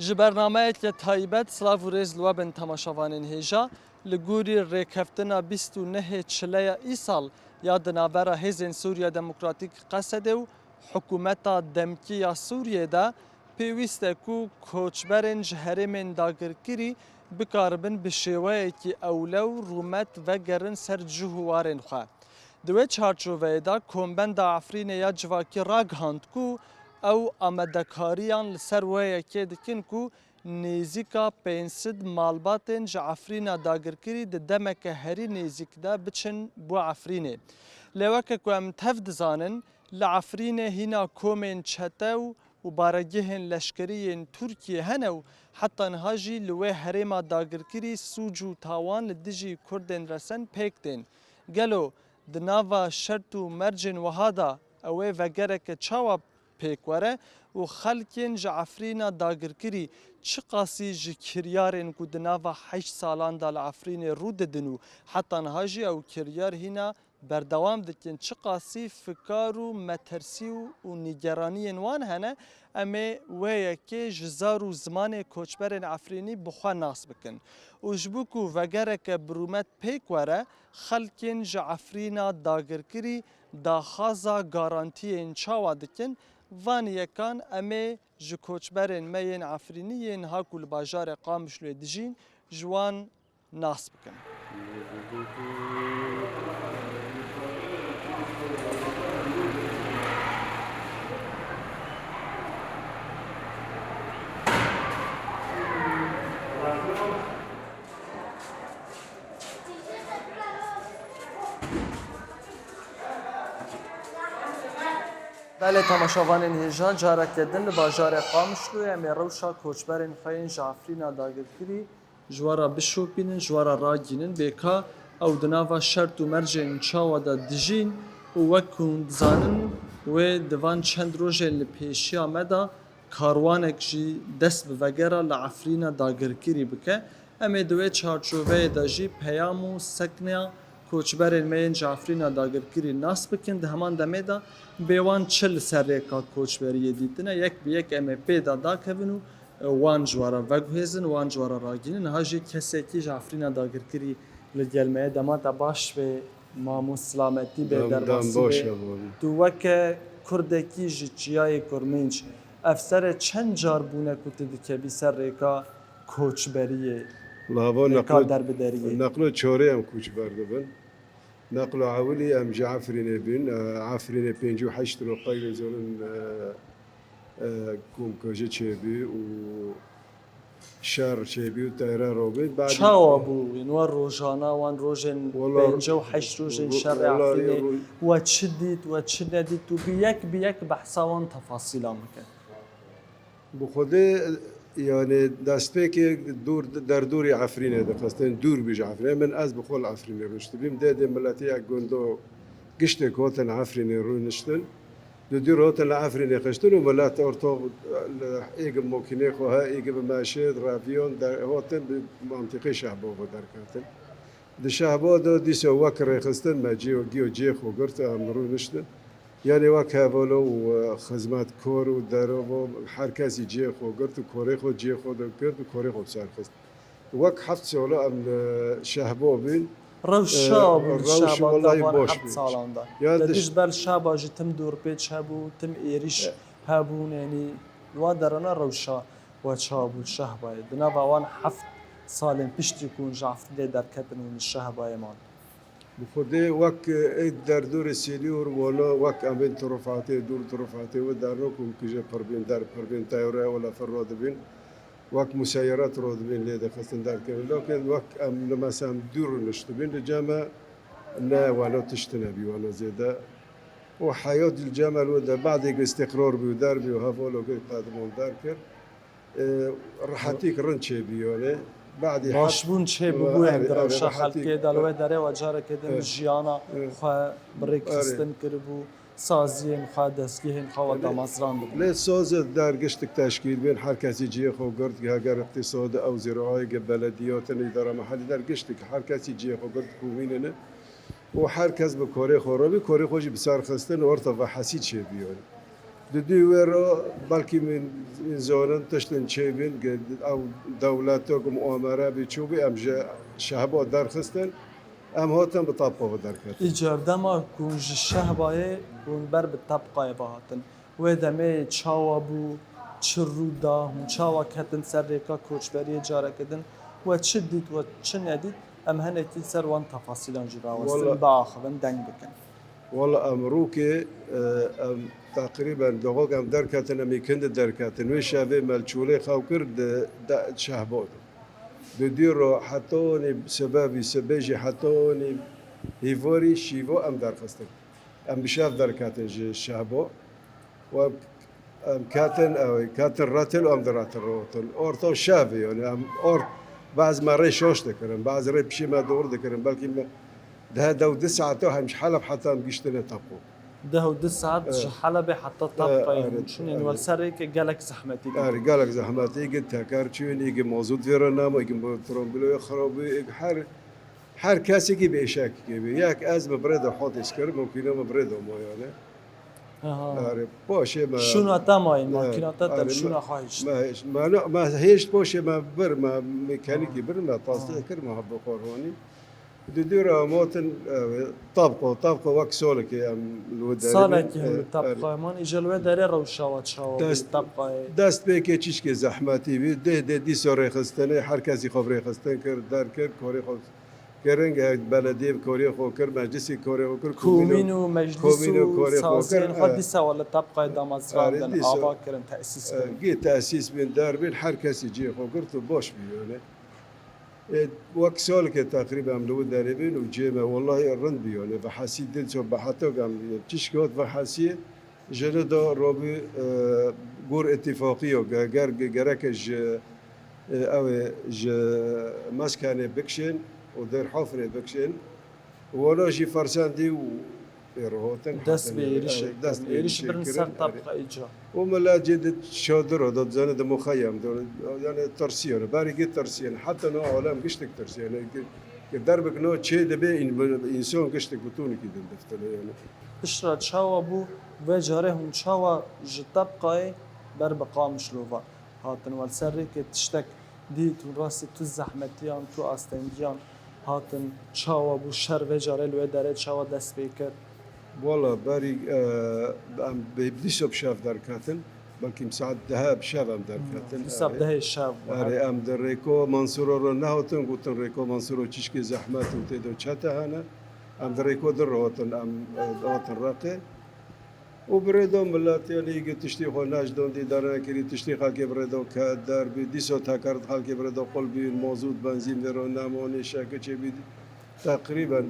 ji bernameyeke taybet slav û rêz li we bin temaşavanên hêja li gorî rêkeftina 29 çileya îsal ya di navbera Hêzên Sûriya Demokratîk Qesedê û hikûmeta demkî ya Sûriyê de pêwîst e ku koçberên ji herêmên dagirkirî bikaribin bi şêweyekî ewlew rûmet vegerin ser cih û warên xwe. Di wê çarçoveyê de Kombenda Efrînê ya civakî ragihand ku ew amedekariyan li ser wêyekê dikin ku nêzîka 500 malbatên ji Efrîna dagirkirî di demeke herî nêzik de biçin bo Efrînê. Lê weke ku em tev dizanin, li Efrînê hîna komên çetew û baregehên leşkeriyên Tirkiye hene û heta niha jî li wê herêma dagirkirî sûc û tawan li dijî Kurdên resen pêk tên. Gelo di nava şert û mercên wiha da ew ê vegereke çawa pêk were û xelkên ji Efrîna dagirkirî çi qasî ji kiryarên ku di nava 8 salan da li Efrînê rû didin û heta niha jî ew kiryar hîna berdewam dikin çi qasî fikar û metirsî û nîgeraniyên wan hene em ê wêyekê ji zar û zimanê koçberên Efrînî bi xwe nas bikin. û ji bo ku vegereke birûmet pêk were xelkên ji Efrîna dagirkirî daxwaza garantiyên çawa dikin van yekan em ê ji koçberên me yên Efrînî yên ha ku li bajarê Qamişloyê dijîn ji wan nas bikin. Belê temaşavanên hêja careke din li bajarê Qamişloyê em ê rewşa koçberên xwe yên ji Efrîna dagirkirî ji wara bişopînin, ji wara ragînin bêka ew di nava şert û mercên çawa da dijîn û wek ku hûn dizanin wê di van çend rojên li pêşiya me da karwanek jî dest bi vegera li Efrîna dagirkirî bike. Em ê di wê çarçoveyê de jî peyam û sekneya koçberên me yên ji Efrîna dagirkirî nas bikin. Di heman demê de bêwan çi li ser rêka koçberiyê dîtine yek bi yek em ê pê da dakevin û wan ji wara veguhêzin, wan ji wara ragînin. Niha jî kesekî ji Efrîna dagirkirî li gel me ye dema te baş ve mam û silametî bê derbasî bê. Tu weke Kurdekî ji çiyayê Kurminc ev serê çend car bûne ku tu dikevî ser rêka koçberiyê rêka derbideriyê. نقل چوری ام کوچبر دبن نقل عولی ام جعفرینه بین عفرینه 58 رو قایل زولن کوم کجا چیبی و شهر چیبی و دایره رو بین بعد çawa bû wên rojana wan rojên 58 rojên şerê Efrînê we çi dît we çi nedît û bi yek behsa wan tefasîlan bike. bu خودی yani destpêkê dûr derdûrê Efrînê dixistin dûr bij Efrînê min ez bi xwe li Efrînê rûştibîm dêdê milletiyek gundo giştê gotin Efrînê rûniştin di dûr gotin li Efrînê xiştin û millet ortok êgin mokînê xwe he êgin bi meşêd revîyon gotin bi mantiqê şehbava derketin di şehbada dîsa wek rêxistin me giyo cê xwe girt em rûniştin yani wek hevalo û xizmetkar û deravo her kesî cê xwe girt û korê xwe cê xwe dikirt û korê xwe serxist. Wek heft sala em şehba bîn Rewşa bû wallahi boş heft salan da. Ya Di dij ber şaba jî tim dûrpêç hebû, tim êriş hebûn yanî wa derana rewşa we çabû şehbayê. Di nava wan heft salên piştî ku hûn ji Efrînê derketin û li şehbayê man. Bu xudê wek derdûrê sênîyor wala wek em bên tirofatê dûr tirofatê we dernak û kije pirbên der pirbên tayore wala ferro dibîn wek museyyerat ro dibîn lê dixistin derkevin lakin wek em li mesam dûr rûniştibîn li ceme ne wala tiştine bî wala zêde û heyat li ceme wê de bedê istiqrar bû derbî û hevalo qedimon derkir rahetîk rin çêbî yani Başbûn çê bûbû hem di rewşa xelkê de li wê derê we careke din jiyana xwe bi rêkxistin kiribû saziyên xwe destgehên xwe we damezran dibû. Lê sazê dergiştik teşkîl bin her kesî ciyê xwe girt heger iqtisadi ew ziraayê belediyatin îdara mahallî dergiştik her kesî ciyê xwe girt komînine û her kes bi korê xwe rabî korê xwe jî bi serxistin orta ve hesî çêbî yani. ددي ورا بالكي من زونن تشتن شيبين او دولاتكم مؤامره بتشوبي ام شهبو دار خستن ام هوتن بطابقه دركت ایجار دما کنج شهبای کن بر به طبقه باهاتن و دمه چاوا بو چرودا هم چاوا کتن سر ریکا کوچبری جاره کدن و چه دید و چه ندید ام هنتی سر وان تفاصیلان جرا و والله. سن باخبن دنگ بکن والله امروكي ام تقريبا دغوك ام دركاتن امي كند دركاتن وشافي مالشولي خاوكر دا شهبوت ديرو حطوني بسبب سبيجي حطوني هيفوري شيفو ام درخستن ام بشاف دركاتن شهبو و ام كاتن او كاتن راتل ام دراتل روتل اورتو شافي يعني ام اور بعض ما ري شوش ذكرن بعض ري بشي ما دور ذكرن بلكي ده دو 9 توهم مش حلب حتى مقشتنا طبقو ده و 10 ساعت حلبة حتى طبقه شنو ولا سر هيك قالك زحمتي قالك زحماتي قلت تاكارتشون يجي موجود في رنام يجي ترومبلو يخرب حر كاسي كي بيشاك كي ياك ازمه بريده حوت يسكر ممكن يوم بريده مو يعني عارف بوشي ما شنو تماي ماكينات شنو خايش ما هيش بوشي ما بر ما ميكانيكي بر ما تصدق ما هبو قروني ديرا موتن طبقه وكسولك يا الوداد صالك الطبقه مان اجلوه داره روشاوات شاو طبقه دست به که چیش که زحمتی بی ده دی سوره خستنه هر کسی خبره خستن کرد در کرد کوری خو کرنگ بلدیه کوری خو کرد مجلسی کوری خو کرد کومینو مجلس و سازین خود دیسا ولا طبقه دامازراندن آوا کرن تأسیس کرن گی تأسیس بین در بین هر کسی جی خو کرد تو باش بیونه وكسولك تقريبا ملو داربين وجيمة والله الرند بيونه بحاسي دل شو بحاتو قام تشكوت بحاسي جلدو روبي غور اتفاقيو جرك او ج مسكانه بكشن ودير حفره بكشن ولا جي فرسان دي يروتن دست بيريش برن سر طبقه ايجا وملا جد شودر ودد زنه د مخيم يعني ترسيون باري جد ترسيون حتى نوع علام قشتك ترسيون دربك نوع شيء دبي انسان قشتك بتوني كده دفتر يعني اشرا تشاوا بو و جاره هم تشاوا ج طبقه بر بقام شلوفا هاتن والسري تشتك ديت وراس تو زحمتيان تو استنجيان هاتن تشاوا بو شر و جاره لو داره تشاوا دست بيكر والله باري ام بيبديش بشاف دركاتن بلكي مساعد دهاب شاف ام دركاتن حساب ده الشاب اري ام دريكو منصور رو نهوتن قلتن ريكو منصور تشكي زحمات وتيدو تشاتا هنا ام دريكو دروتن ام دوتن راقي وبريدو ملات يعني يجي تشتي خو ناش دون دي دارنا كري تشتي خالكي بريدو كدار بديسو تاكرت خالكي بريدو قلبي موجود بنزين درو ناموني شاكتشي بيدي تقريبا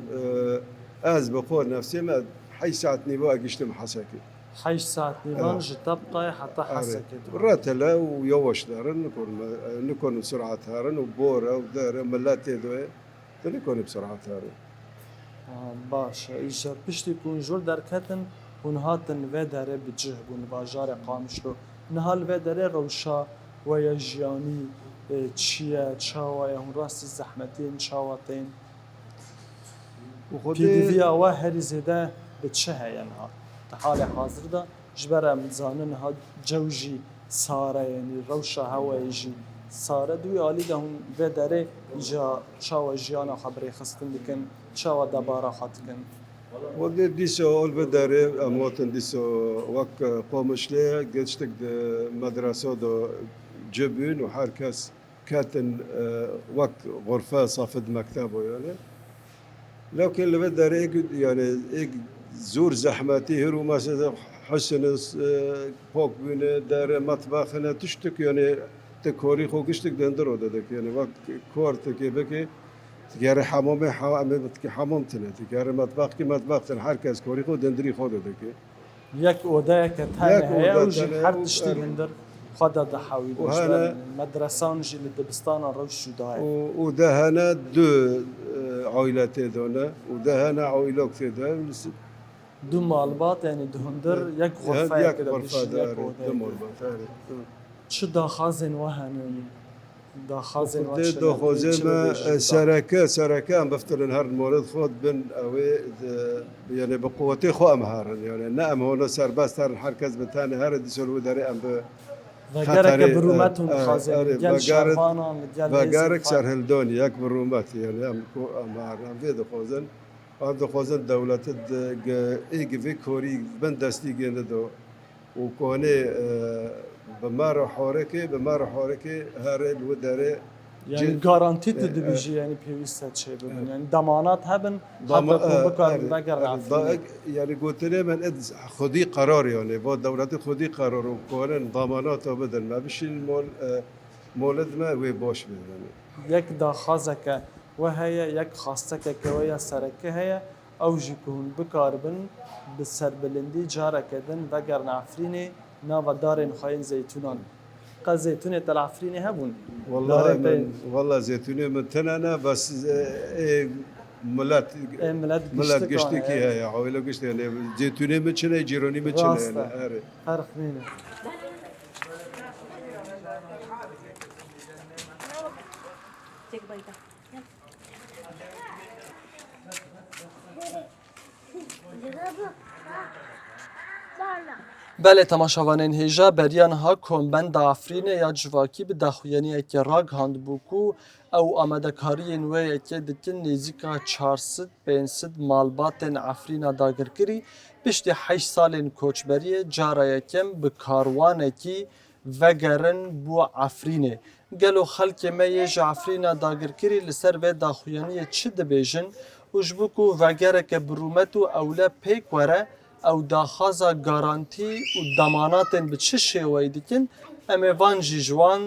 از بقول نفسي ما حي ساعة نيبو أجشتم حساكي حي ساعة نيبان تبقى حتى حسكت راتلا ويوش دارن نكون بسرعة هارن وبورا ودار ملات دوي نكون بسرعة هارن باش إيجار بشتي كون جور دركتن ونهاتن و داره بجه بون باجار قامشلو نهال و داره روشا ويا جياني تشيا تشاويا هون راس الزحمتين تشاواتين بيديفيا واحد زيادة بتشهى يعني حال حاضر ده جبرا مزانن ها جوجي سارة يعني روشة هوا يجي سارة دوي عالي ده هم بدره جا شاو جيانا خبري خستن لكن شاو دبارة خاتكن ودي ديسو أول بدره أموتن ديسو وق قامشلي قلتك مدرسة دو جبين وحركس كاتن وق غرفة صافد مكتبه يعني لكن اللي بدر يعني زور زحمتي هرو مثلا حسن فوق بين دار مطبخنا تشتك يعني تكوري خو قشتك دندرو دك يعني وقت كورتك بكي تجاري حمام تنا تجاري مطبخ كي مطبخ الحركة كوري خو دندري خو دك يك وداك تاني هي وجي حد تشتي دندر خدا دحاوي وهنا مدرسان جي لدبستان روش داي وده هنا دو عائلات دونا وده هنا عائلات ده دو مالبات يعني دهندر يك غرفة يك غرفة دار دو مالبات شو دا خازن وهن داخازن خود دو خوزه ما سرکه هم بفترن هر مورد خود بن اوی یعنی به قوتی خو ام هارن یعنی نه ام هون سرباز هر کس بتانه هر دیسول و داره ام به وگرک برومتون خازن آره گل شربانان گل وگرک سرهلدون یک برومت یعنی ام هارن وی دو خوزن ام دو خوزن دولت ایگ وی کوری بن دستی گنده دو و کنه به مار حرکه هر الو داره یعنی گارانتی تو دبیجی یعنی پیوسته چه ببین یعنی ضمانات هبن حتی تو بکارن وگر عفرینه يعني قلت لي من خذي قرار يعني بود دولتي خذي قرار وكون ضمانات بدل ما بشي مولد ما وي باش يعني یک داخازه که و هي یک خواسته که ویا سرکه هي او جی کون بکاربن به سربلندی جاره کدن وگر عفرینه ناو دارن خاين زيتونان قا زيتونه تل عفرینه هبون والله زيتوني من تنانا بس ملات قشتي كي هي عويله قشتي يعني زيتوني متشنه جيروني متشنه يعني فرق بينه بله تماشاوانین هیجا بریان ها کمبند آفرین یا جواکی به داخویانی اکی راگ هند بوکو او آمده کاری نوی اکی دکن نزیکا 400-500 مالباتن آفرین داگر کری پشت 8 سالین کوچبری جارا یکم به کاروان اکی وگرن بو آفرینه گلو خلک میج آفرین داگر کری لسر و داخویانی چه دبیجن وجبوکو وگرک برومتو اولا پیک وره او داخازا گارانتی و ضماناتن به چه شیوهی دیکن اما وان جوان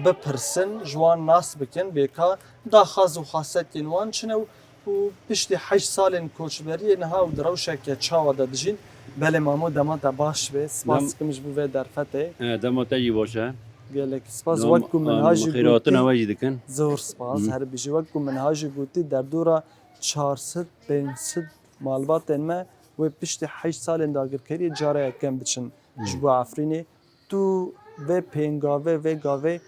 بپرسن جوان ناس بکن بیکا داخاز و خاصتین وان چنو و پشت 8 سالین کوچبری نها و دروشه که چاوا دادجین بله مامو دماتا باش به سپاس کمش بو و درفته دماتا جی باشه گلک سپاس وکو منهاجی خیراتنا واجی دکن زور سپاس هر بیجی وکو منهاجی گوتی در دورا 400-500 مالباتن ما و پشت 8 سال داگر کری جاره کم بچن جبو عفرینه تو و پنگاوه و گاوه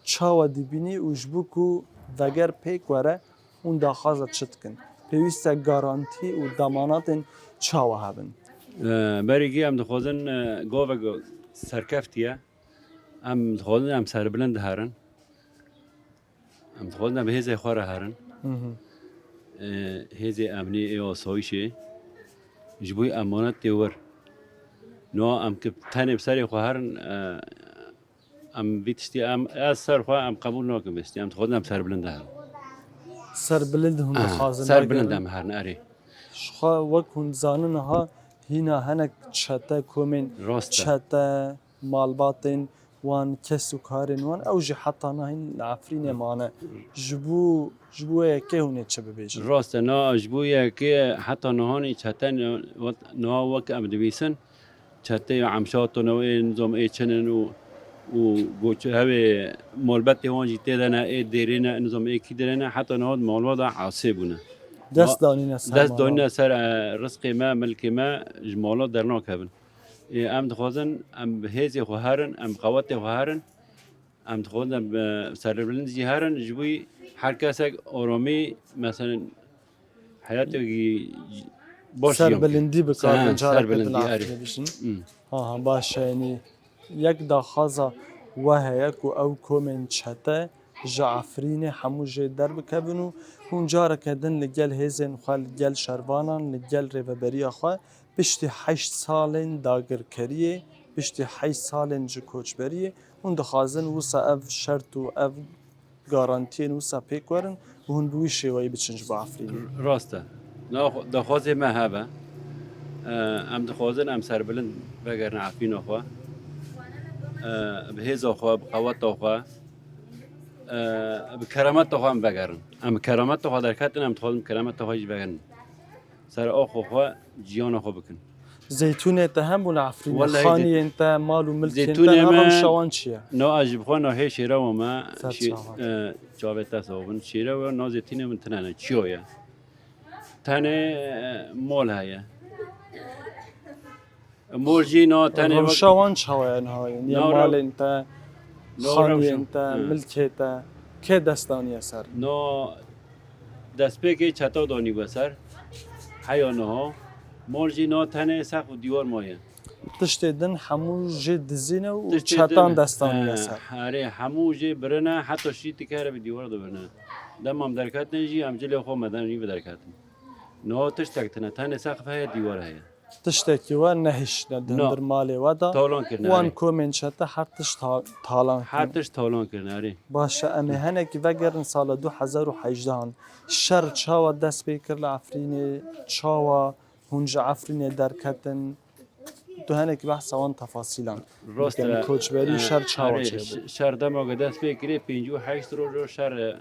چاوا دیبینی و جبو کو وگر پیک وره اون داخازه چتکن پیوسته گارانتی و ضمانات چاوا هبن بریگی ام دخوازن گاوه سرکفتیه ام دخوازن ام سربلند هرن ام دخوازن ام هیزه خواره هرن هیزه امنی ای آسایشه جبوی امانت دیور نو ام که تنه بسری خوهرن ام بیتشتی ام از سر خواه ام قبول نکم بستی ام خودم ام سر بلنده هرن سر بلند هم خازن سر بلنده هم هرن اری شخوا وک هون زانن ها هینا هنک چته کومن چته مالباتن وان کسو کارن وان او جی حتی نهین عفرین مانه جبو که هونه چه ببیجن راست نا جبوی که حتی نهانی چته نا وک ام دویسن چته عمشات و نوع نظام ای چنن و گوچه هوی مالبت وان جیته دنه ای دیرینه نظام ای کی دیرینه حتی نهاد مالبات عاصی بونه دست دانین سر رزق ما ملک ما جمالات درناک هبن ام دخوازن ام هیزی خوهرن ام قوات خوهرن ام دخوازن سربلند جی هرن جبوی هر کس آرامی مثلا حیاتی باش سربلندی بکار سر بلندی اری ها باشه یعنی یک داخازا وه یک او کومن چته جعفرین همو جه در بکبنو هون جاره کدن لگل هزین خواه لگل شربانان لگل ریوبری خواه پشتی 8 سالین داگر کریه پشتی 8 سالین جه کوچبریه هون دخوازن وسا اف شرط و اف گارانتین وسا پیک ورن و هون بوی شیوهی بچنج با عفرینی راسته دخوازه ما هبه ام دخوازن ام سربلند بگرن عفین خواه به هزا خواه بقوات خواه بکرامت خواه ام بگرن ام کرامت خواه در کتن ام دخوازم کرامت خواه جی بگرن سر آخو خواه جیان خواه بکن زيتونة تهم ولا عفرين خاني انت مال وملك انت زيتونة نرم شوان چيه نو اجب خو نو هي شيرا وما جاوتا صوبن شيرا و نو زيتونة من تنانا چيويا تانه مول هيا مول جي نو تانه شوان چاوين هاي يعني مال انت خانیه انت ملکه تا که دستانی سر نو دست که چتا دانی بسر حیانه ها مالجی نا تنه سقف و دیوار مایه تشتی دن همو جه دزینه و چتان دستانی سر آره همو جه برنه حتی شیتی که به دیوار دو برنه دم هم درکت نجی هم جلی خو مدنی به درکت نو تشتکتنه تنه سقف های دیوار های تشتی که و نهش ندندر مالی ودا تالان کرنه وان کومن چتا هر تشت تالان هر تشت تالان کرنه آره باشه امی هنک وگرن سال 2018 شر چاوا دست بیکر لعفرینه چاوا هنج عفرینه درکتن تو هنک بحث وان تفاصیلان راست یعنی کوچبری شر چاوا چه بود شر دم دست بکری 58 رو شر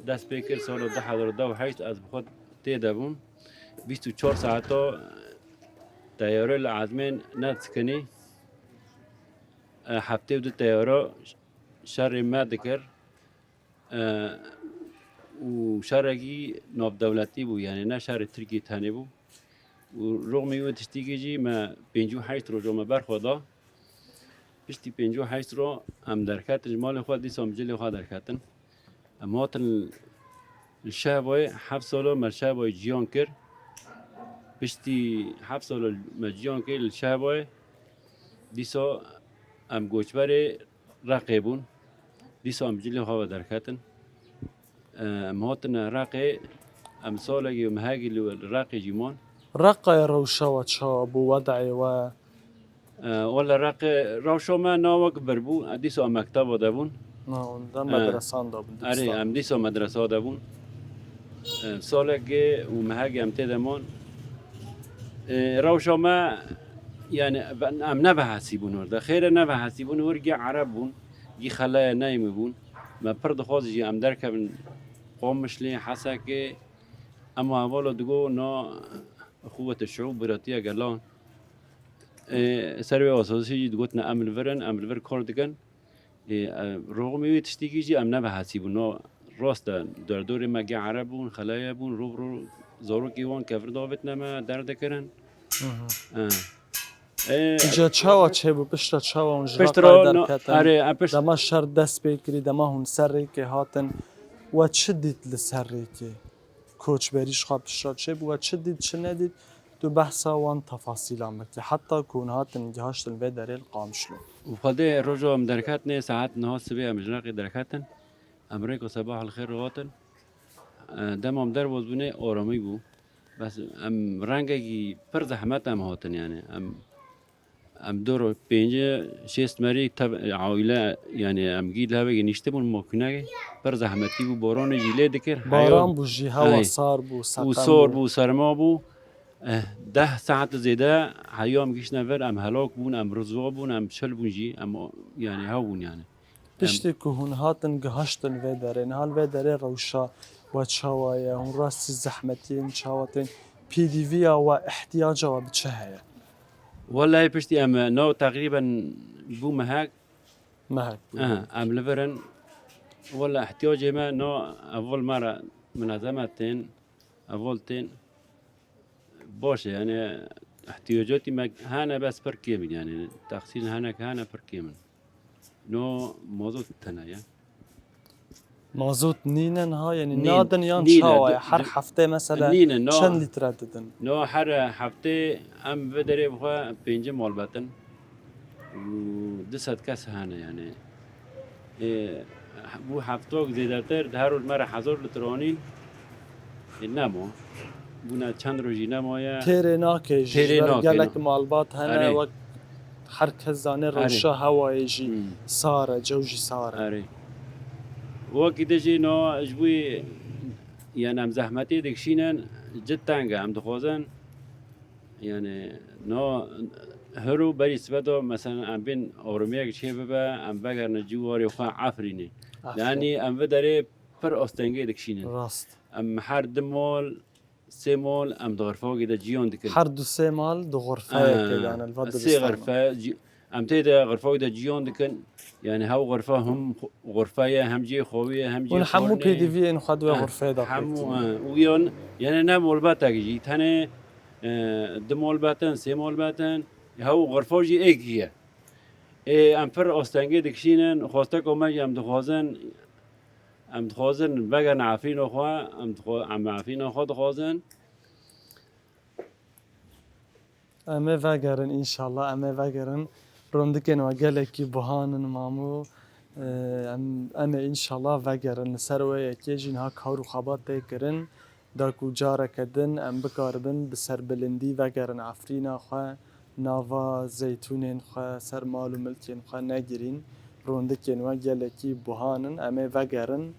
دست بکر سال 2008 از بخود تیده بون 24 ساعتا تیاره العظمین نتسکنی هفته و دو تیاره شر ما دکر و شرکی ناب دولتی بود یعنی نه شر ترکی تنی بود و رغمی و تشتیگی جی ما 58 رو جمع برخودا پشتی 58 رو هم درکت جمال خود دیس هم جلی خود درکتن اما هاتن الشعبای 7 ساله مال شعبای جیان کر پشتی 7 ساله مال جیان کر الشعبای دیسا هم گوچبر رقیبون دیسا هم جلی خود درکتن مهاتن رقی ام سالگی و مهاجی الرقي جيمون رقا روشا و چا بو وضعي و ولا رقي روشو ما ناوك بربو ديسو ام مكتب دابون ده مدرسان دا بود اري ام ديسو مدرسة دابون سالگی و مهاجي ام تدمون روشو ما يعني ام نبحثيبون ورده خير نبحثيبون ورجع عربون جي خلايا نايمبون ما برد خاص جي ام دركب قومش لي حسكي اما اولو دقو نا اخوة الشعوب براتيا قالان سروي اساسي دقوتنا امل فر كوردگن رغم تشتيجي جي ام نبحثيبون نا راست دور ما جي عربون خلايا بون رو زارو كيوان كفر داوتنا ما درد کرن اینجا چاوا چه بود پشت چاوا اونجا پشترا در کتن آره پشت دما شر دست بکری دما هون سری که هاتن و چه دید لسری که کوچ بریش خواب پشت چه بود و چه دید چه ندید تو بحثا وان تفاصیل هم بکلی حتی کون هاتن جهاشتن به دلیل قامشلو وخده رجو ام دركاتني ساعات نهار سبي ام جناقي دركاتن امريكا صباح الخير رواتن دمام در وزبني اورامي بو بس ام رنگي پر زحمت ام هاتن يعني ام دور پنج شست مری تب عائله يعني ام گید هاوی نشتمون ممکنه پر زحمتی بو باران جیله دکر باران بو جی هوا صار بو سقم بو صار بو سرما بو 10 ساعت زیده حیام گیش نور ام هلاک بون ام رزوا بون ام شل بون جی ام يعني هاون يعني پشتی که هون هاتن گهاشتن و داره حال و داره روشا و چاوایا هون راستی زحمتین چاواتن پی دی وی و احتیاج و بچه هیا والله بشتي ام نو تقريبا بو مهاك مهك ام لفرن ولا احتياجي ما نو اول مرة منظمتين اولتين باشه يعني احتياجاتي ما هانا بس بركيمن يعني تقسيم هانك هانا بركيمن نو موضوع تنايا مازوت نينن ها يعني نين. نادن يان نينة شاوايا هر هفته مثلا نينة نو. چند لیتر ددن نو هر هفته ام بدري بخوا بينج مالباتن و دست كاس هانا يعني بو هفتوك زيادتر هر مرة 1000 لترانين نمو بونا چند روزی نمایا تیره ناکه جی گلک مالبات هنه و هر کس زانه روشا هوای جی ساره جوجی ساره آره وقتی دجی نو اجبوی يعني ام زحمتي دكشينن جد تانجا ام دخوزن يعني نو هرو بري سبدو مثلا ام بين اورميك شي ببا ام بغر نجواري خا عفريني يعني ام بدري پر استنگي دكشينن راست ام هر دمول سيمول ام دغرفوغي دا جيون دكن هر دو سه مال دو غرفه كدان الفضل سي غرفه ام تيدا غرفوغي دا جيون دكن يعني هاو غرفه هم غرفه هم جي خويه هم جي ون حمو بي دي في ان خدوا غرفه دا حمو ويون يعني نمول باتا جي تاني دمول باتن سيمول باتن هاو غرفه جي ايك هي ام پر استنگی دکشینن خواسته کمک ام دخوازن بگن عفرین خوا ام عفرین خوا دخوازن امه وگرن انشالله امه وگرن روندکن و گلکی بهانن مامو امه انشالله وگرن سروه یکی جین ها کارو خبات دیگرن دا کجاره کدن ام بکاربن بسر بلندی وگرن عفرینا خواه ناوا زیتونین خواه سر مال و ملکین خواه نگیرین روندکن و گلکی بهانن امه وگرن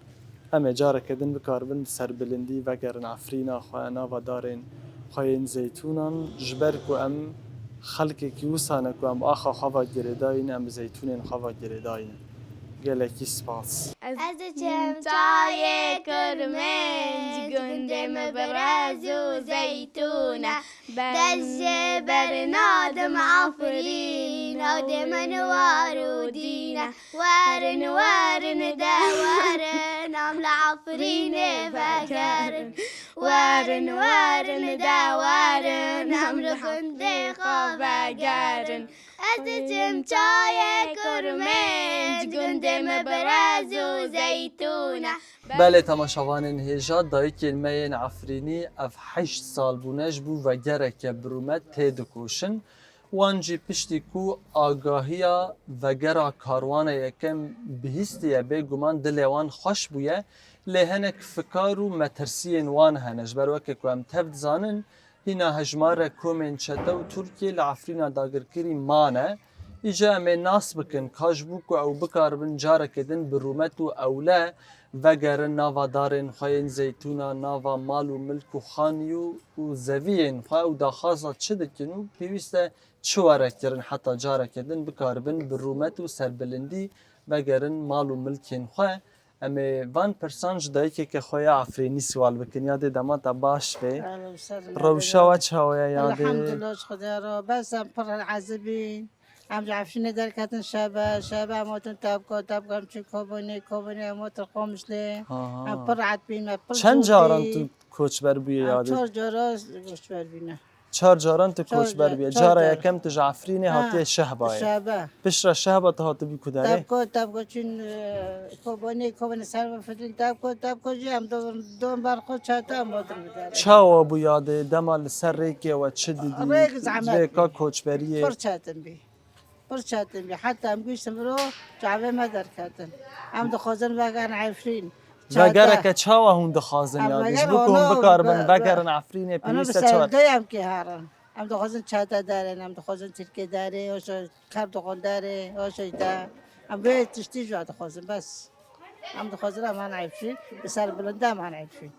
امه جاره کدن بکاربن بسر بلندی وگرن عفرینا خواه ناوا دارین خواهین زیتونان جبر کو ام خلق کی وسانه کو ام آخا خوا گرداین ام زیتونین خوا گرداین گلکی سپاس از چمچای کرمنج گندم برز و زیتونه دج برنادم عفرین آدم نوار و دینه وارن وارن دوارن عمل عفرین فکرن وارن وارن دوارن عمل خندق فکرن از چمچای کرمنج گندم برز و زیتونه بله تماشاوانین هیجا دایی کلمه عفرینی اف 8 سال بونش بو و گرک برومت تید کوشن وانجی پشتی کو آگاهیا و گرا کاروان یکم بهیستیه به گمان دلوان خوش بویه لهنک فکارو مترسین وان هنش بروکه که هم تفت زانن هینا هجمار کومن چتا و ترکیه لعفرینا داگرکری مانه ایجا امه ناس بکن کاش بوکو او بکاربن جاره کدن برومت و اوله وگرن ناوا دارن خواهین زیتونا ناوا مال و ملک و خانیو و زوین خواه او داخازا چه دکنو پیوسته چواره کرن حتی جاره کدن بکاربن برومت و سربلندی وگرن مال و ملکین خواه امه وان پرسانج دایی که خواه عفرینی سوال بکن یاده دماتا باش به روشا و چاویا یاده الحمدلله خدا را بس هم پر عذبی هم عفشین در کتن شبه هماتون تب چی کابونی هماتون خامشله هم پر عدبین پر چند جاران تو کوچبر بیه یاده؟ 4 جارا کوچبر بینه 4 جاران تو کوچبر بیه جارا جار. یکم تو جعفرینی هاتی شهبایه شبه پشت شهبه تا هاتی بی کداره؟ تب چون کابونی سر بفتین تب کو جی هم دوم برخود چاته هماتون بداره چاوا بو یاده دمال سر ریکه و چه دیدی؟ ریک زحمت ریکا کوچبریه پر چاتن بی حتی هم گوشتم رو جعبه ما در کردن هم دخوازن وگرن عفرین وگره که چاوا هون دخوازن یادش وگر بکن آنو بکاربن وگرن عفرینه اونا به پیوسته چوار سردای هم که هرن هم دخوازن چاته دارن هم دخوازن ترکه داره هاشو خر دخوان داره هاشو ده هم به تشتی جوا دخوازن بس هم دخوازن هم هن عفرین به سر بلنده هم هن عفرین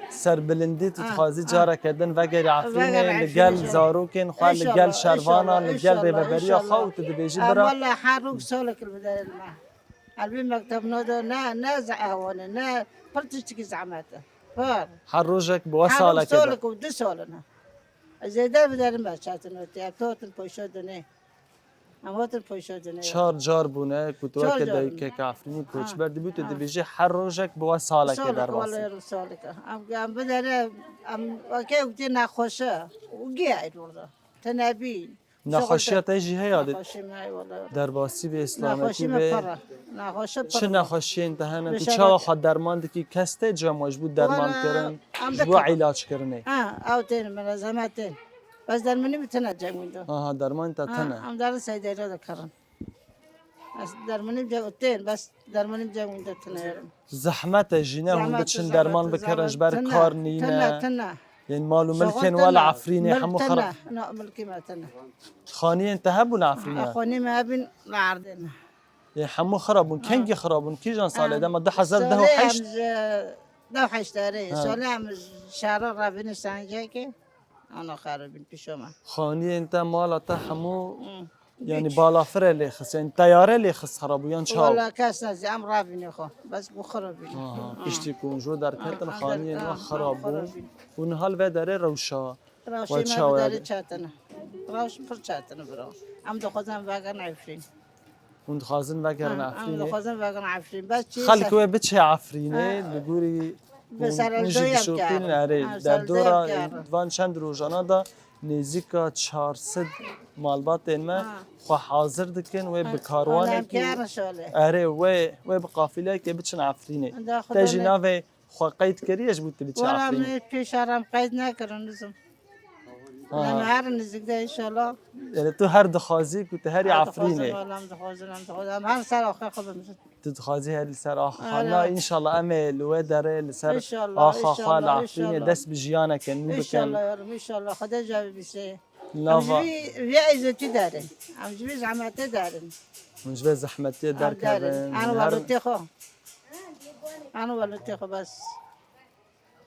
سر بلندی تو تخوازی جاره کردن وگر عفرینه وگر عفرینه لگل شو. زاروکن خواه لگل شروانا لگل ریببریا خواهو تو دبیجی برا والله حروق سولك البدال الماء البين مكتب نودو نا زعوانه نا برتشتكي زعماته فار هر روزك بوا حروق ساله كده سولك ودو سولنا زيدا بدال الماء شاتن وتي توتن بوشودني اموتن بوشودني 4 جار بونه کتوه چهار که جار دایی بونه. که کافرینی کوچ بردی بیتو دبیجی هر روزك بوا ساله که در سولك والله باسی يا سولك ام بدال ام اوكي ودي ناخوشه وقاعد والله تنابين نخوشیت ایجی هیاده نخوشي معي والله در باسی به اسلامتی نخوشي به مفره نخوشه چه نخوشی انتهانه تو بشبك. چاوا خود درمان دکی کسته جا مجبور درمان وانا کرن عم جبو ذكر. علاج کرنه او تين ملازماتين بس در مني بتنجم من دو آها درمان تا تنه هم دار سيدي رو ذكرن بس در مني بجاوتين بس در مني بجاو من دو تنيرم زحمت جینه هم بچن درمان بکرنش بر کار نینه تنا یعنی مالو ملکن ولا عفرینه همو خراب لا ملكي ما تنا خانی انتهبون عفرینه اخوني ما بين العرضنا یعنی همو خرابون کنگی خرابون کی جان ساله دم 2018 ده حش داره سالی هم شهر رابین سنجاکه انا خرابین پیشوما خانی انت مالتا همو یعنی بالافره لیخس یعنی تیاره لیخس خرابو یان چاو ولا كاس نزي ام رافيني خو بس بخربين پشتی کنجو در کتن خانی انو خرابون اون حال و داره روشا و راشي ما چاو بداري چاتنا راش پر چاتنا برا ام دخوزن واگن عفرين اون خازن وگرن ام عفرینه دخوزن واگن عفرين بس چی خلکو بچه عفرینه بگوری بسر میشه الدوی هم دشوکین کردم. اره سر در الدوی هم دورا کردم. وان چند روزانه دا نزیکا 400 مالبات ما خو حاضر دکن و آنم بکاروانه کی کردم شاله. اره و بقافله که بچن عفرینه دا خدا تجی ناوی خو قید کریش بود بچ ولی عفرینه من پیشارم قید نکردم نزم. نمی هر نزدیک ده انشالله. یعنی تو هر دخوازی که هری عفرینه دخوازم هم سر آخر خودم میشه. تو دخوازی هر لسر آخا آره. خانا ان شاء الله امل و داره لسر انشالله، آخا انشالله، خال عفرینه انشالله. دست بجیانه کن نو انشالله بکن یارم انشالله خدا جواب بشه. ناوا همجوری عزتی داره. همجوری زحمت داره. مش به زحمتی در کردن انا هر ولدت خو. انا ولدت خو بس.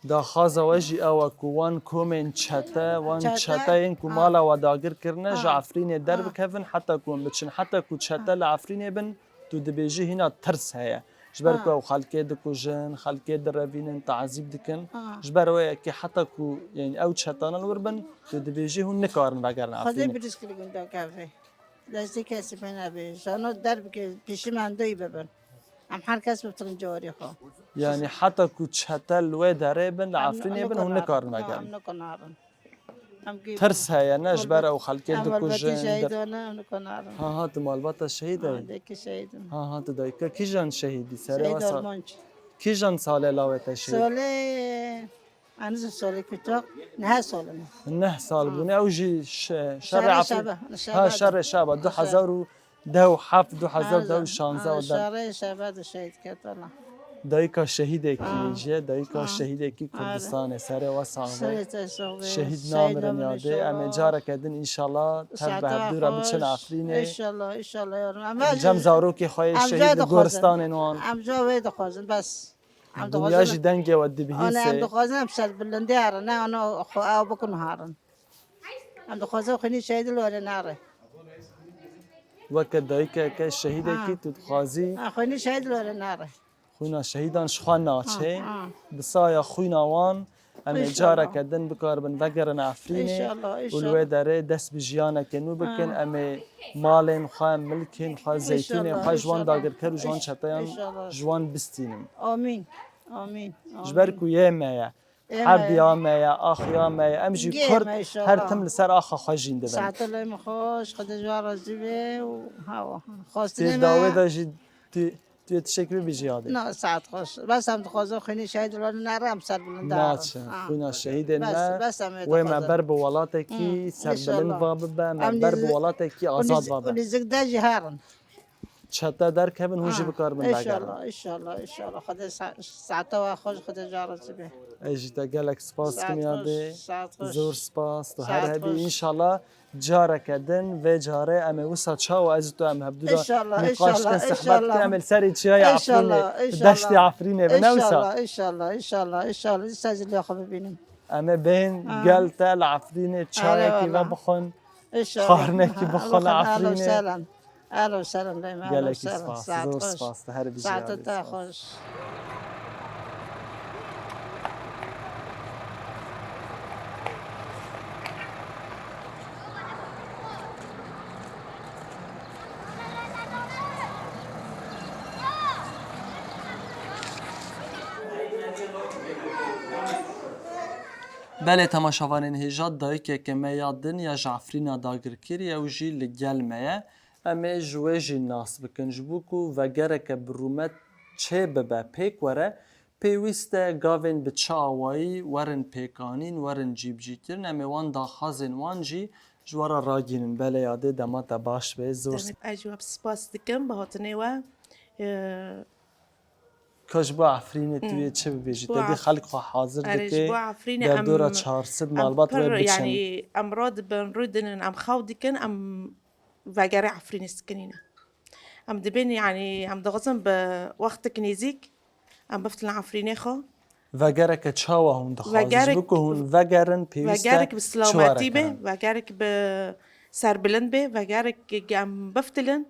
دا خازا وجی او کوان کومن چتا وان چتا؟ چتا این کو مالا و داگر کرنه آه. جعفرین در بکفن حتی کون بچن حتی کو چتا لعفرین بن تو دبیجی هنا ترس هيا جبر کو خلکه دکو جن خلکه در روین تعذیب دکن جبر و کی حتی کو یعنی او چتان الوربن تو دبیجی هون نکارن بگرن خدا عفرین بریز کلی گنده کافه. دستی کسی پینا به. شانو در بکه پیشی من دوی ببر. هم هر کس بترن جواری خو. یعنی حتی کو چتا لو داره بن لعفرین بن هون نکارن بگرن هم نکنارن. هم کی. ترس هيا نجبر او خلکه هم دکو البته جن شهیدانه هم نکنارن. ها تو مالبات شهید دیگه شهیدان. ها تو دایکا کی جان شهیدی سر شهید واسا آرمانچ. کی جان سال لاوت شهید ساله هنوز ساله کتاق نه ساله نه. 9 سال بونه او جی شر شهر عفو شبه. ها شر شابه 2007 2016 و در شهر شبه شهید کرد الله. دایکا شهید کی جه دایکا شهید کی کردستان سر واسا شهید نامرن یاده ام جاره کدن ان شاء الله تر به دور بچن عفرین ان شاء الله ان شاء الله یارم جم زارو کی خوی شهید گورستان نوان ام جا وید خوازن بس دنیا جی دنگ و انا ام دبهیسه خوازن سر بلندی هرن نه انا خو او بکن هرن ام خوازن خنی شهید لوره نره وک دایکا که شهید کی تو خازی خنی شهید لوره نره خونا شهیدان شخوان ناچه بسایا خوینا وان ام جاره کدن بکار بن وگرن عفرینه ولو داره دست بجیانه کنو بکن ام مالن خواه ملکن خواه زیتون خواه جوان داگر کرو جوان چطایان جوان بستینم آمین آمین جبر کو یه مایا حرب یا مایا آخ یا مایا ام جی کرد هر تم لسر آخا خواه جینده بن ساعت الله مخوش خدا جوار راضی به و هوا تی خواستنی داوه دا جی توی تشکر بجیاده نه ساعت خوش بس هم خوازم خیلی شهید رو نرم سر بلند ناچه خونا شهید بس ما بس هم و ما بر بولاته کی سربلند وابه ما بر بولاته کی آزاد وابه اونی زگده جهارن چتا در کبن هوشی بکار من بگرم ان شاء الله خدا ساعت و خوش خدا جوار راضی به اجتا گلک سپاس کم یاده ساعت خوش زور سپاس تو هر ساعت هبی خوش. انشالله جاره کدن و جاره ام وسا چاو از تو ام هبدو انشالله، نقاش انشالله، کن صحبت انشالله. کن عمل سری چیای انشالله، عفرینه انشالله. دشتی عفرینه و نوسا ان شاء الله سازلی خو ببینیم ام بین گل تل عفرینه چای کی و بخون خارنه کی بخون عفرینه اهلا وسهلا دايما اهلا گلکی وسهلا سپاس ساعت زور خوش سپاس تو هر بیجی ساعت خوش بله تماشاوانین هجات دایی که ما یادن یا جعفرینا داگر کری او جی لگل مایه اما جوه جی ناس بکن جبوکو و گره که برومت چه ببه پیک وره پیوسته گاوین به چه آوایی ورن پیکانین ورن جیب جی کرن اما وان دا خازن وان جی جوارا راگینن بله یاده دماتا باش به زور اجواب سپاس دکم به هاتنه و کاش با عفرینه توی چه ببیجی تدی خلق خواه حاضر دکه در دورا 400 مالبات و بچن يعني امراض بنردن ام خاودكن ام وجري عفرين سكنينه ام دبين يعني ام دغزم بوقت كنيزيك ام بفتل عفرينه خو وگره که چاوا هم دخوازش وگرک- بکو هون وگرن پیوسته وجارك بسلاماتي به کرن. وجارك بسربلن به وجارك ام بفتلن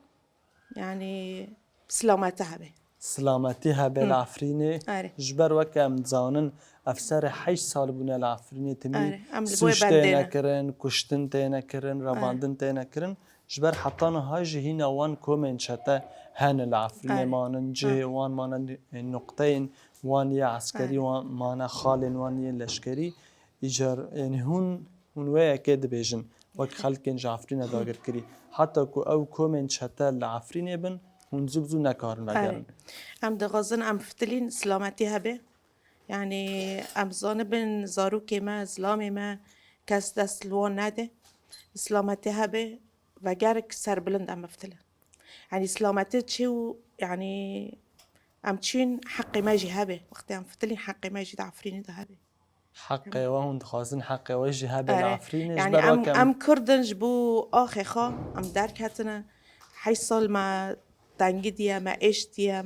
يعني بسلامتها به سلامتی هبه العفرینه آره. جبر وکم زانن افسر 8 سال بونه العفرینه تمی آره. ام لبوی سوش بندینه. تینه کرن کشتن تینه کرن رواندن تینه کرن جبر حتى هاجي هنا وان كومن شتا هان العفرين مانن جه وان مانن نقطين وان يا عسكري وان مانا خالن وان يا لشكري إيجار يعني هون ويا كده بيجن وك خلقن جعفرين داگر كري حتى كو أو كومن شتا العفرين بن هون زبزو نكارن وگرن ام دغازن ام فتلين سلامتي هبه يعني ام زانبن زاروكي ما زلامي ما كاس دست لوان نده سلامتي هبه وگرك سر بلند ام فتله يعني سلامتي تشيو يعني ام تشين حقي ماجي هبه وقت ام فتلين حقي ماجي دعفريني ده هبه حقي وهون دخازن حقي وجه هبه العفرين يعني ام كردن جبو آخي خا ام درك هاتنا حيصل ما تنگی دیا ما ايش دیا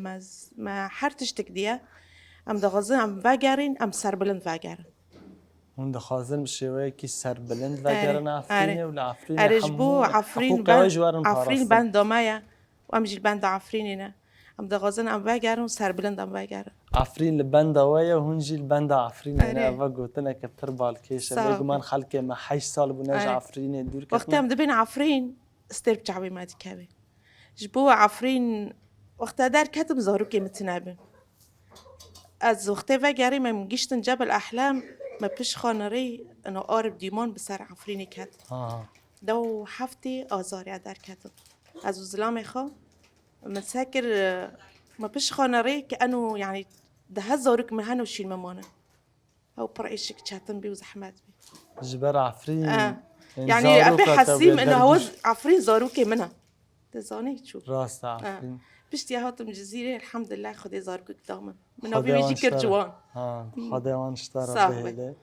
ما حرتشتك دیا ام دغازن ام وگرین ام سر بلند وگرن هون دخازن بشوي كي سر بلند وگرن عفرين ولا عفرين ارجبو عفرين عفرين بند دامايا وام جيل بند عفريننا ام دغازن ام وگرن سر بلند ام وگرن عفرين لبند ويا هون جيل بند عفرين انا وقلتنا كتر بالكيشه بيجو من خلك ما 8 سال بناج عفرين دور كتنا وقت ام دبين عفرين استرب جعبي ما دي كابي جبو عفرين وقت دار كتب زاروكي متنابن از وقتی وگری من گشتن جبل احلام ما پیش خانری انو آرب دیمان بسر عفرینی کد دو هفته آزاری در کدم از وزلام خو من ساكر ما پیش خانری که انو يعني ده زاروك من هنو شيل ممانه او برعيشك چاتن بي وزحمات بي جبر عفرين يعني ابي حسيم انه هو عفرين زاروكي منها تزاني شو راست عفرين بشتي هاتم جزيرة الحمد لله خدي زارك قدامن من أبي بيجي كرجوان خدي وان اشترى به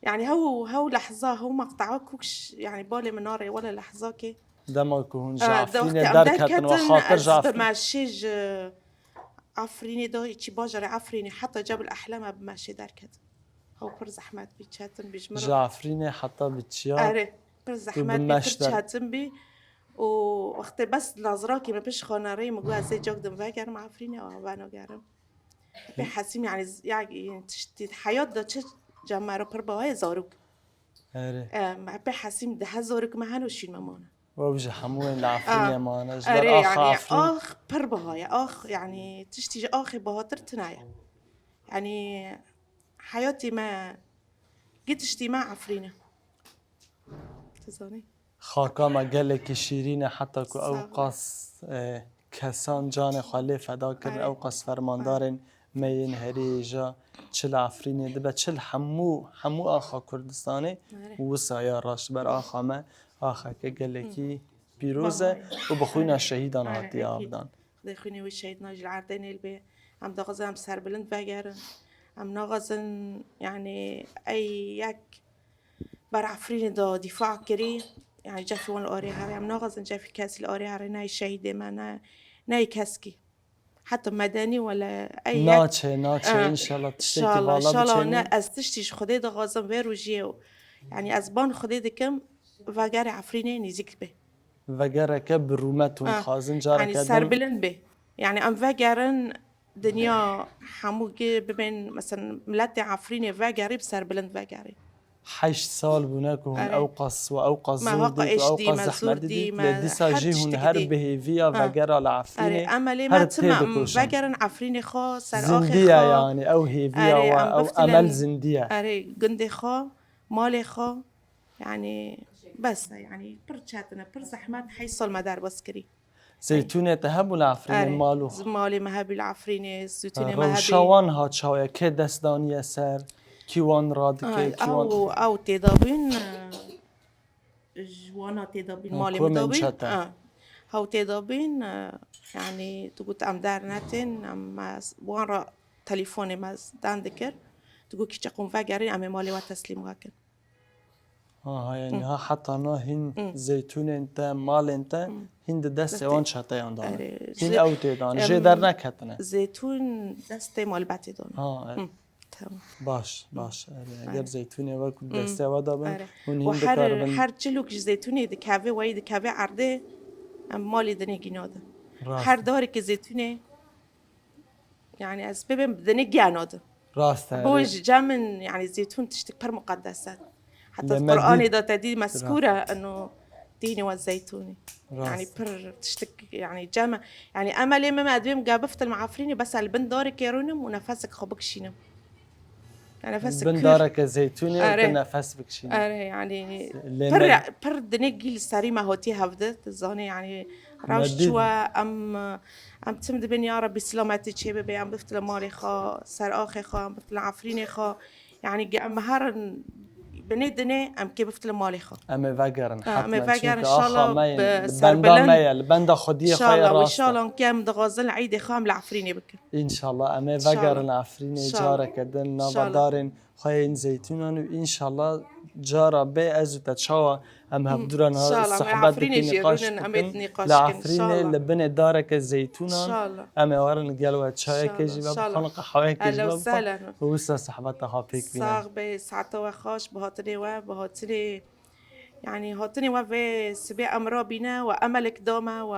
يعني هو لحظة هو مقطعه كوكش يعني بالي مناري ولا لحظة كي دمك هون جعفرين دركتن وخاطر جعفرين بماشيج عفريني ده يجي باجر عفريني حتى جبل أحلامه بماشي دركت هو بر زحمات بيتشاتن بيجمر جعفريني حتى بتشيا أري بر زحمات بيتشاتن بي ووقت بس نظراكي ما بيش خانري مقول زي جاكدم واجر مع عفريني أو أنا جارم بحسيم يعني تشتي حياة ده تش جمعه برباهي زاروك ما بحسيم ده زاروك معنا وشين مامانا وبجي حموين العفريني معنا جبر آخ يعني آخ برباهي آخ يعني تشتي آخ بهاتر تنايا يعني حياتي ما جيت اشتي مع عفريني تزاني خاکا ما گلک شیرین حتی که اوقاس کسان جان خاله فدا کرد اوقاس فرماندارن مین هریجا چل عفرینی دبه چل همو آخا کردستانه و سایا راش بر آخا ما آخا که گلکی پیروزه و بخوینا شهیدان هاتی آبدان بخوینی و شهید ناجل عردین البی هم داغزه هم سر بلند بگرن هم ناغزن يعني أي يك بر عفرين دا دفاع كري يعني جافي وان الأوري هاري هم ناغزن جافي كاس الأوري هاري ناي شهيدة ما ناي كاسكي حتى مدني ولا أي ناتشه إن شاء الله تشتكي بالا بتشيني إن شاء الله از تشتيش خدي دا غازن ويرو جيو يعني از بان خدي دكم وغاري عفريني نزيك به وغاري كب رومت ونخازن جارك يعني سربلن به يعني أم وغارن دنيا حموجي ببين مثلا ملاتي عفريني وغاري بسربلن وغاري 8 سال بوناك هون اوقص واوقص زودي واوقص زحمدي لدي ساجي هون هر بهيفيا وغير العفريني املي ما تسمع وغير عفريني خو سر اخر زندية يعني او هيفيا او امل زندية اري قندي خو مالي خو يعني بس يعني برشاتنا برزحمات حيصل مدار بسكري زيتونة تهب العفريني مالو مالي مهب العفريني زيتونة مهب روشوان هات شاوية كدس دانية سر كيوان رادكي كيوان او تدابين جوانا تدابين مالي مدابين هاو تدابين يعني تقول ام دارنتين ام وان تليفوني ما داندكر تقول كي تقوم فاجرين ام مالي وتسليم واكن يعني ها حتى نا هن زيتون انت مال انت هن دست وان شتايان دان هن او تدان جي در نكتنا زيتون دست مال باتدان باش اگر زيتوني وكل دسته ودا بن هر چلوك زيتوني دكافي وي دكافي عرضه مالي دني جناده هر داري که زيتوني يعني اسباب بدني جناده راست بوج جامن يعني زيتون تشتك بر مقدسات حتى القرآن ده تدي مذكوره انه التين والزيتون يعني راست بر تشتك يعني جامع يعني أملي ما أدوم جابفت المعفريني بس البن دارك يرونم ونفسك خبك شينم نفسك بن كر دارك زيتوني أره وتنفس بكشيني أره يعني لمد بر دنيجي السريمة هوتي هفدت الزاني يعني راوش مديد شوا أم تمد بين يا ربي سلامتي شيء ببي أم بفتل مالي خا سر آخي خا أم بفتل عفريني خا يعني مهار بني دني أم كي بفتل مالي خا أم فجرن أم حتما فاجر چونك إن شاء آخا الله ماين بسر البندا بلند مايا البندا إن خدية شاء خايا الله وإن شاء راستا الله كام دغازل عيدي خام العفريني بك إن شاء الله أم إن شاء الله فجرن إن عفرين شاء الله جارك دن إن نافا شاء الله دارن خاين زيتونان وإن شاء الله جارة بي أزو تتشاوى أم هبدوران إن ها شاء الله أم الصحبات عفريني دكي نقاش جيرونن بكن أميت نقاش كن إن لعفرين شاء الله لبن دارك إن الزيتونان شاء الله أم ورن قالوا إن تشاي شاء الله إن كجباب شاء الله خنق حواي أهلا كجباب وسهلا ووسا صحباتها فيك بينا صاغ بي ساعته وخاش بهاتني بهاتني يعني هاتني وفي سبيع أمرا بينا وأملك دوما و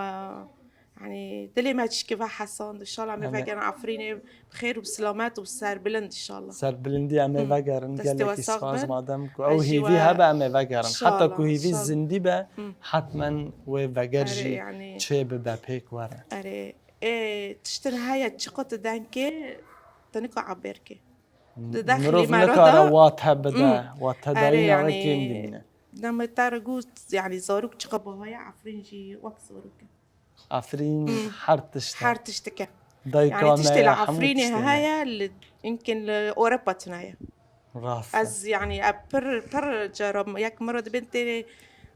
يعني دلي ما تشكي حسان إن شاء الله أم مفاجأ عفريني بخير وبسلامات وبسار بلند إن شاء الله سر بلندي أم فجرن دستي قالك إسفاز وساغبن مادامكو أو أجي هيفي هبا أم إن فجرن شاء حتى الله كو إن هيفي شاء الله الزنديبة حتما أري وفجرجي يعني تشي ببابيك ورا أري إيه تشتن هاي تشقط دانكي تنكو عبركي داخلي مروف ما نكارا رضا واتها بدا واتها أري داينا وكين يعني دينا لما تارجوت يعني زاروك تشقبوا هاي عفرينجي وقت زاروك عفرين حرتشتا حار تشتكى دايكا يعني تشتي ما حمود العفريني تشتينا هاي اللي يمكن لأوروبا تنايا رافة از يعني بر جرب ياك مرة بنتي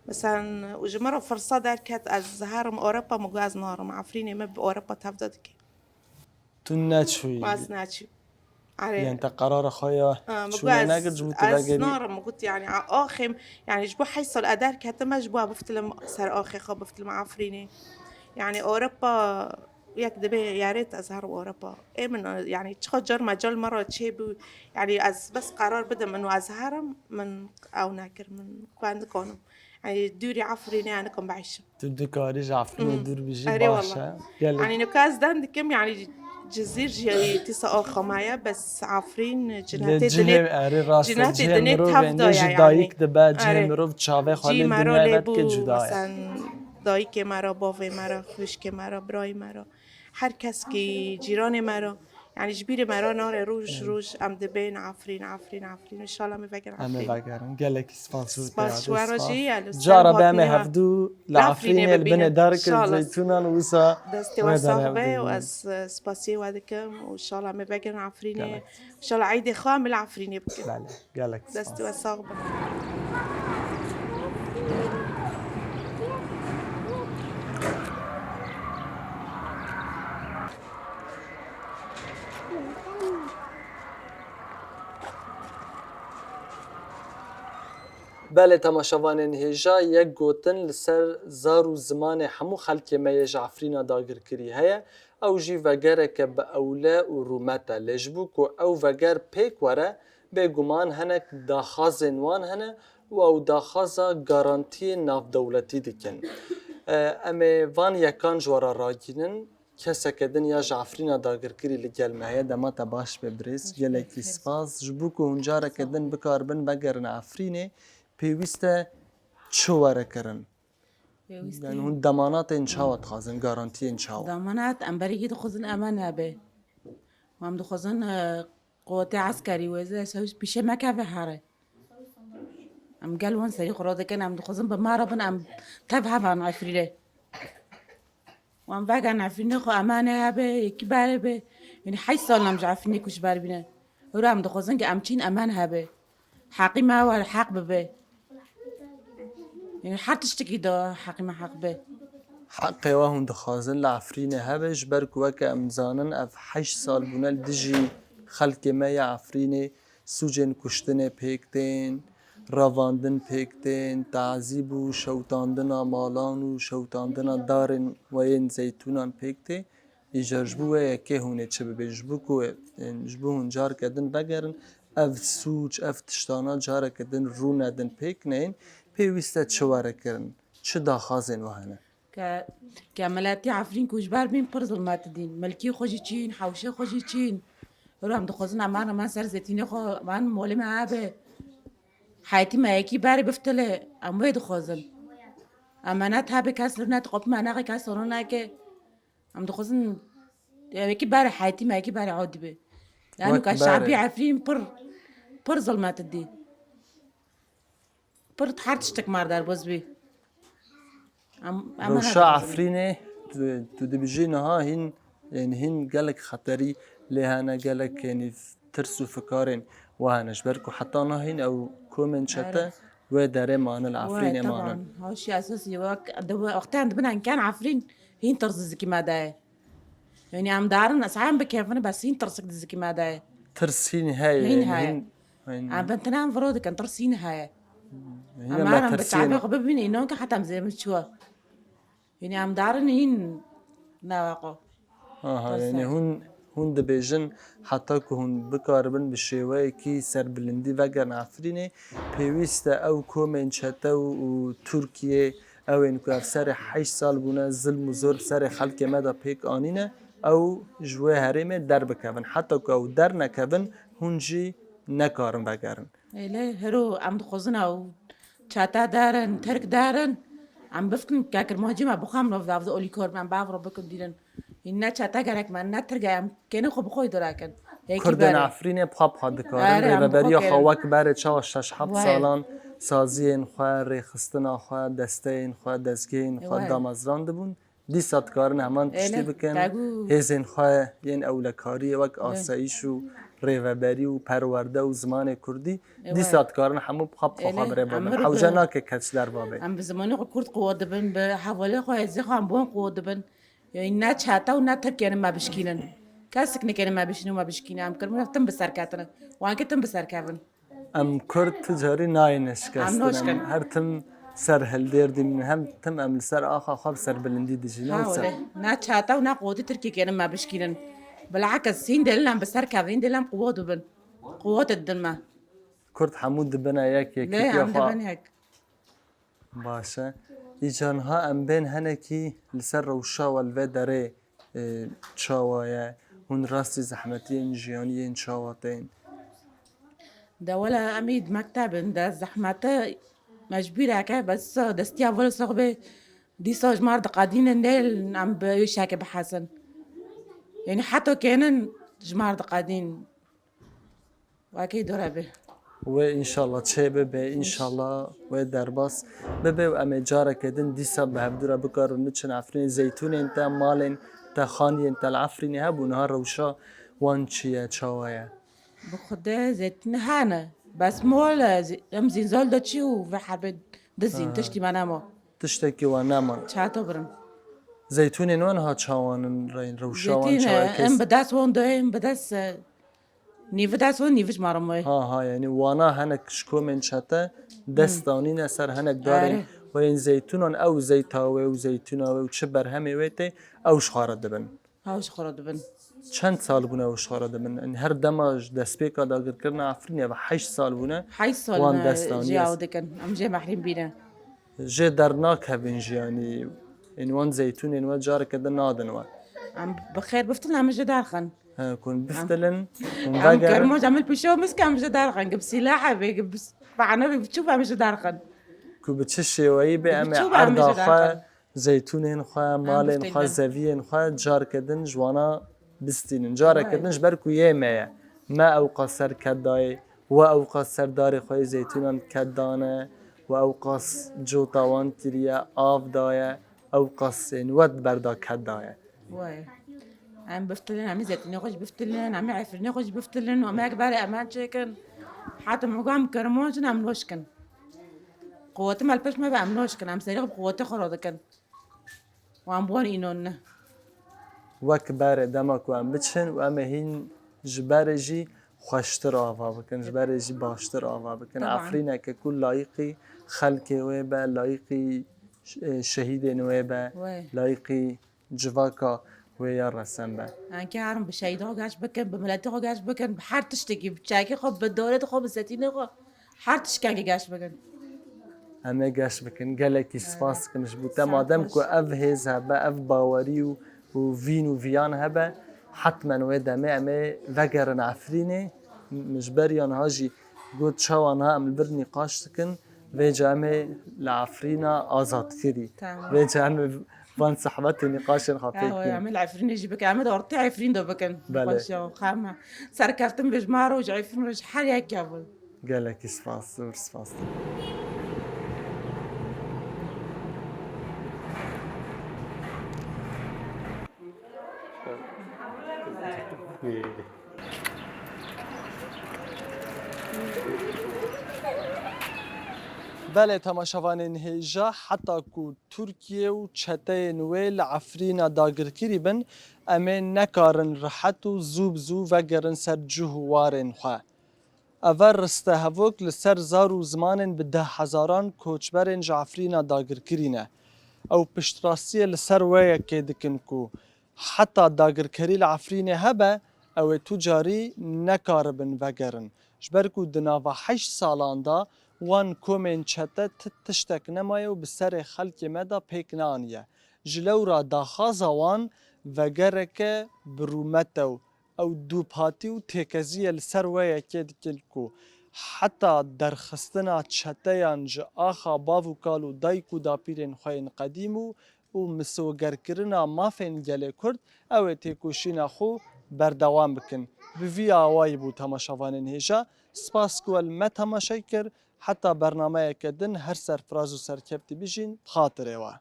مثلا وجمرة فرصة داركت از هرم أوروبا مجاز نارم عفريني ما بأوروبا تفضلك تنا شوي ما سناتشي يعني على انت قرار خايا شو ناقد مجاز جبت از باقي نارم قلت يعني آخم يعني جبوا حيصل أدار كهتا ما جبوا بفتلم سر آخي خا بفتلم عفريني يعني أوروبا ياك دبي يا ريت أزهر أوروبا إيه من يعني تخجر مجال مرة تشيبو يعني از بس قرار بدأ منه أزهرم من أو ناكر من كان كونم يعني دوري عفريني أنا كم بعيش تدو كاريج عفرين يدور بيجي أري والله باشا قالك يعني نكاز دان كم يعني جزير جي تسا خمايا بس عفرين جناتي لجهة دنيت اري راس جناتي لجهة دنيت مروف يعني تفضايا لجي دايك يعني دبا جهة أري مروف تشافي جي خالي مرا الدنيا بات لبو كجدايا مثلا دایک مرا باوی مرا خوشک مرا برای مرا هر کس که جیران مرا يعني جبيري مرا نار روج ام دبين عفرين ان شاء الله مفكر أما عفرين فاقرن قالك سبانسور سباس شوارجي جارة بامي هفدو لعفرين لعفريني ببينة. البني إن دارك شاء الله. الزيتونة وسا دستي ويدر وصاحبي هفدو واس سباسي وادكم وان شاء الله مفكر عفريني قالك ان شاء الله عيدي خامل عفريني بك لا قالك دستي وصاحبي بله تماشاوانین هیجا یک گوتن لسر زار و زمان همو خلک میج عفرینا داگر کری هیا او جی وگره که به اوله و رومتا لجبو که او وگر پیک وره به گمان هنک داخازن وان هنه و او داخازا گارانتی ناف دولتی دکن اما وان یکان جوارا راگینن کسی که دنیا جعفرینا داگر کری لگل مهیا دما تباش ببرز گلکی سپاس جبو که هنجاره که دن بکار بن بگرن عفرینه پیوسته چواره کرن يعني هون ضمانات انشاء تخازن جارانتي انشاء ضمانات ام بريجي تخزن امانه به وام تخزن قوات عسكري وإذا سويس بيشه ما كافي حاره ام قال وان سري خراده كان ام تخزن بماربن ام تبها عن عفريله وام باقي عن عفرينه خو امانه به كبار به يعني حيصل نم عفرينه كش بار بينا ورام تخزن كام تشين امانه به حقي ما ولا حق به يعني حتى تشتكي دا حقي ما حق به حقي وهون دخازن لعفرينه هبش برك وكا امزانن اف 8 سال بونا دجي خلق ما عفرينه سوجن كشتنه بيكتين رواندن بيكتين تعذيب و شوتاندنا مالان و شوتاندنا دارن وين زيتونان بيكتي يجرجبو يكي هونه چه ببجبو كو جبو هون جار كدن بگرن اف سوج اف تشتانا جار كدن رو ندن بيكنين پیوسته چواره کرن چه داخازن وهنه كعملاتي عفرين كوجبار بين برزل ما تدين ملكي خوشي تشين حوشي خوشي تشين رام دخوزن امانه ما سر زيتيني خو من مولي معابه حياتي ما يكي باري بفتله اموي دخوزن امانات هبه كسرنا تقب ما ناقي كسرنا كي عم دخزن كي باري حياتي ما كي باري عود به لانه وك كشعبي باري. عارفين بر ظلمات الدين بر تحرتشتك مار دار بوز بي روشا عفرينه تو دبجي نها هين يعني هين قالك خطري لهنا قالك يعني ترسو فكارين وهنش بركو حتى أنا هين أو كومن شتا وداره مان العفرين مانا طبعا هو شيء اساسي وقتها عندنا ان كان عفرين هين ترز الزكي ما داي يعني عم دارن اسعام بكيفنا بس هين ترسك الزكي ما داي ترس هين هاي هين يعني هاي هين عم بنتنا فرود كان ترسين هاي هين اما ما انا بتعبي ترسين قبل انه حتى مزي مشوا يعني عم دارن هين نواقو يعني هون دبيجن حتى كون بكاربن بالشواي كي سر بلندي وگرن عفرينه بيويستا او كومن شتا و تركيا او انكو افسر 8 سال بونا ظلم و زور سر خلق مدا پیک آنینه او جوه هرمه در بکبن حتی که او در نکبن هونجی نکارن وگرن ليه هرو عم دخوزن او چاتا دارن ترك دارن عم بفكن كاكر مهاجمة بخام لو دافز اولي كور من بعض ربكم ديرن إنها چاتا گرك من نترجع عم كأنه خو بخوي دراكن کردن عفرینه بخاب دکارن ریوبری خواک بر چاش شش حب سالان سازین خواه ریخستنا خواه دستین خواه دزگین خواه دامزران دبون دی سات کارن همان تشتی بکن هزین خواه ین اولکاری وک آسایش و ریوبری و پرورده و زمان کردی دی سات کارن همو بخاب بره بابن حوجه ناکه کچ در بابه عم بزمانه کرد قوة دبن بحواله خواه ازی خواه بون قوة دبن يعني نا چاتا و نا تركي أنا ما بشكيلن كاسك نكنا ما بشنو ما بشكينا عم كرمنا تم بسركاتنا وان كتم بسركابن ام کرد تجاری ناینش کستن هر تم سر هل دیر من هم تم ام سر آخا خواب سر بلندی دیجی حاوله نا چاتا و نا قوة تركي كنا ما بشكيلن بالعكس هين دلنا بسركابن دلنا قوة دبن قوة الدلما کرد حمود دبنا یکی ليه عم دبن هيك باشه ایجانها ام بین هنکی لسر روشا والوه داره چاوایه هون راستی زحمتین جیانیین چاواتین ده ولا أميد مكتب ده زحمته مجبورة كه بس دستي أول صعبة دي صاج مرض قاعدين النيل عم بيشاكي بحسن يعني حتى كانن جمار قاعدين وأكيد ربي و انشالله چه به انشالله و درباس به و ام جاره کدن دیسا به هفدورا بکارن مچن عفرین زیتون انت مالن تا خانی انت العفرین هبونها روشا وان چیه چاوایه بخدا زيتون هانا بس مول ام زنزال دا تشيو في حرب دزين تشتي منامو تشتکی و نمان چاتو برم زیتون وان ها چاوانن رین روشا وان زيتون چاوایه ام کس بداس وان دو ام بداس نيف داس وان نيفش مرموي ها یعنی وانا هنک شکو من چته دستانین سر هنک دارین و این زیتونان او زیتاوه و زیتوناوه و چه برهمه ویته اوش خارد دبن هاوش خرد بن چند سال بونه اوش خارد دبن این هر دماج دست پیکا داگر کرنا عفرینه و 8 سال بونه حي صال وان دستاني جي عودكن ام جي محرم بينا جه درناک هبین جیانی این وان زیتون این وان جاره کده نادن و عم بخير بفتن عم جي دارخن کن بفتلن کن عم وگر كرموج عمل بشو مسك عم جي دارخن قب سلاحة قب فعنا بتشوف عم جي دارخن کو به چه شیوهی به امه بچوب عرض همه خواه جدارخن. زیتونین خواه مالین بفتین خواه من. زویین خواه جار کدن جوانا بستینن جاره کدنش برکو یه میه ما اوقا سر کدای و اوقا سر داری خواه زیتونان کدانه و اوقا جو تاوان تیریه آف دایه اوقا سین ود بردا کدایه واي عم بفتلن عم زيتني خوش بفتلن عم عفرني خوش بفتلن وما كبار امان شكن حتى عم كرموش عم لوشكن قوتي ما البش ما بعملوشكن عم سريغ بقوتي خرودكن وعم بون إنون وک بر دمک و ام بچن و ام هین جبر جی خوشتر آوا بکن جبر جی باشتر آوا بکن طبعاً. عفرینه که کل لایقی خلق و با لایقی شهید و با وای. لایقی جواکا و یا رسم با عن كارم بشيدو قاش بكن بملاتي قاش بكن بحار تشتكي بتشاكي خب بالدولة خب بالستين خب حار تشكاكي قاش بكن همه گشت بکن گلکی سپاس کنش بوده مادم که اف هز هبه اف باوری و وین و ویان هبه حتما و دمه امه وگرن عفرینه مجبریان هاجی گود شوان ها ام البر نقاش تکن ویجا امی لعفرینا آزاد کری تمام. ویجا امی وان صحبت نقاش هو خفیف يعمل عفرين يجي بك عمد ورطي عفرين دو بكن بله. بخشا وخامة سر كفتم بجمارو وج عفرين وج حالي هكابل گلکی سپاس زور سپاس بله تماشاوانین هیجا حتی کو ترکیه و چته نویل عفرینا داگرکری بن امین نکارن رحت و زوب زو و گرن سر جوهوارن خواه. اول رسته هفوک لسر زار و زمانن به 10,000 کوچبرن جعفرینا داگرکرینه. او پشتراسی لسر ویا که دکن کو حتی داگرکری لعفرینه هبه او تجاری نکاربن و گرن. جبرکو دناوا 8 سالان دا وان کومن چته تشتک نمایه و بسر خلک مدا پیک نانیه. جلو را داخازا وان و گرکه برومتو او دوپاتی و تکزیه لسر ویا که دکن کو حتی درخستنا چتیان جا آخا باو کالو دایکو دا پیرین خوین قدیمو و مسوگرکرنا مافین گله کرد او تیکوشینا خو بردوام بکن. بوی آوائی بو تماشاوانین هیجا سپاس کول ما تماشای کر حتی برنامه کدن هر سرفراز و سرکبتی بیجین خاطره وان.